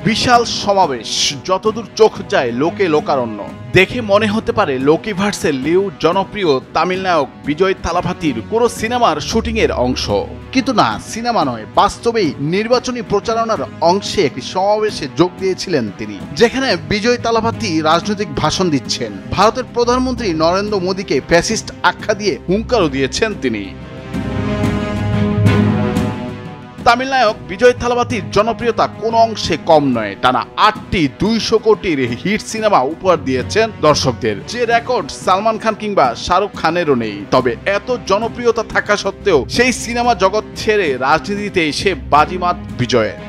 বিশাল সমাবেশ, যতদূর চোখ যায় লোকে লোকারণ্য। দেখে মনে হতে পারে লোকিভার্সের লিউ জনপ্রিয় তামিল নায়ক বিজয় থালাপাতির পুরো সিনেমার শুটিং এর অংশ। কিন্তু না, সিনেমা নয়, বাস্তবেই নির্বাচনী প্রচারণার অংশে একটি সমাবেশে যোগ দিয়েছিলেন তিনি, যেখানে বিজয় থালাপাতি রাজনৈতিক ভাষণ দিচ্ছেন। ভারতের প্রধানমন্ত্রী নরেন্দ্র মোদীকে ফ্যাসিস্ট আখ্যা দিয়ে হুঙ্কারও দিয়েছেন তিনি। তামিল নায়ক বিজয় থালাপাতির জনপ্রিয়তা কোনো অংশে কম নয়। টানা 8টি 200 কোটির হিট সিনেমা উপহার দিয়েছেন দর্শকদের, যে রেকর্ড সালমান খান কিংবা শাহরুখ খানেরও নেই। তবে এত জনপ্রিয়তা থাকা সত্ত্বেও সেই সিনেমা জগৎ ছেড়ে রাজনীতিতে এসে বাজিমাত বিজয়ের।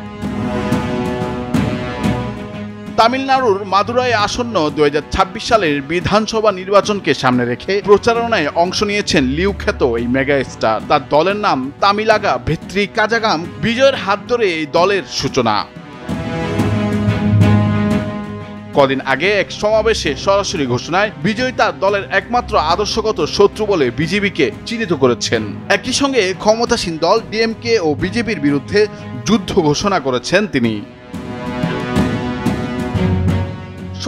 তামিলনাড়ুর মাদুরাই আসন্ন 2026 সালের বিধানসভা নির্বাচনকে সামনে রেখে প্রচারণায় অংশ নিয়েছেন লিউ খ্যাত এই মেগা স্টার। তার দলের নাম তামিলাগা ভেত্রি কাজাগাম। বিজয়ের হাত ধরে এই দলের সূচনা। কদিন আগে এক সমাবেশে সরাসরি ঘোষণায় বিজয় তার দলের একমাত্র আদর্শগত শত্রু বলে বিজেপিকে চিহ্নিত করেছেন। একই সঙ্গে ক্ষমতাসীন দল ডিএমকে ও বিজেপির বিরুদ্ধে যুদ্ধ ঘোষণা করেছেন তিনি।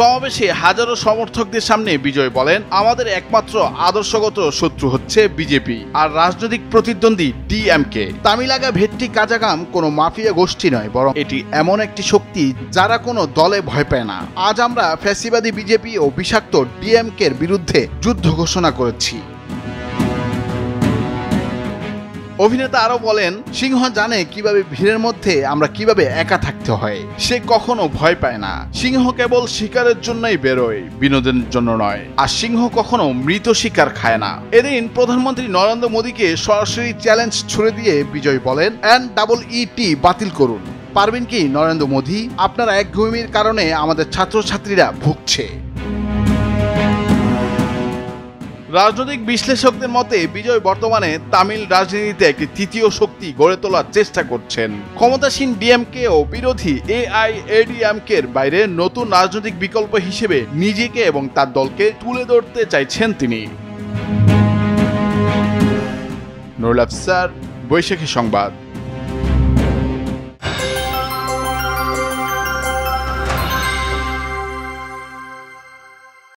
সমাবেশে হাজারো সমর্থকদের সামনে বিজয় বলেন, আমাদের একমাত্র আদর্শগত শত্রু হচ্ছে বিজেপি আর রাজনৈতিক প্রতিদ্বন্দ্বী ডিএমকে। তামিলাগা ভেট্টি কাজাগাম কোনো মাফিয়া গোষ্ঠী নয়, বরং এটি এমন একটি শক্তি যারা কোনো দলে ভয় পায় না। আজ আমরা ফ্যাসিবাদী বিজেপি ও বিষাক্ত ডিএমকের বিরুদ্ধে যুদ্ধ ঘোষণা করেছি। অভিনেতা আরো বলেন, সিংহ জানে কিভাবে ভিড়ের মধ্যে আমরা কিভাবে একা থাকতে হয়। সে কখনো ভয় পায় না। সিংহ কেবল শিকারের জন্যই বেরোয়, বিনোদনের জন্য নয়। আর সিংহ কখনো মৃত শিকার খায় না। এদিন প্রধানমন্ত্রী নরেন্দ্র মোদীকে সরাসরি চ্যালেঞ্জ ছুড়ে দিয়ে বিজয় বলেন, NEET বাতিল করুন। পারবেন কি নরেন্দ্র মোদী? আপনার একঘেয়েমির কারণে আমাদের ছাত্রছাত্রীরা ভুগছে। রাজনৈতিক বিশ্লেষকদের মতে বিজয় বর্তমানে তামিল রাজনীতিতে একটি তৃতীয় শক্তি গড়ে তোলার চেষ্টা করছেন। ক্ষমতাসীন ডিএমকে ও বিরোধী AIADMK-এর বাইরে নতুন রাজনৈতিক বিকল্প হিসেবে নিজেকে এবং তার দলকে তুলে ধরতে চাইছেন তিনি। নুরুল আফসার, বৈশাখী সংবাদ।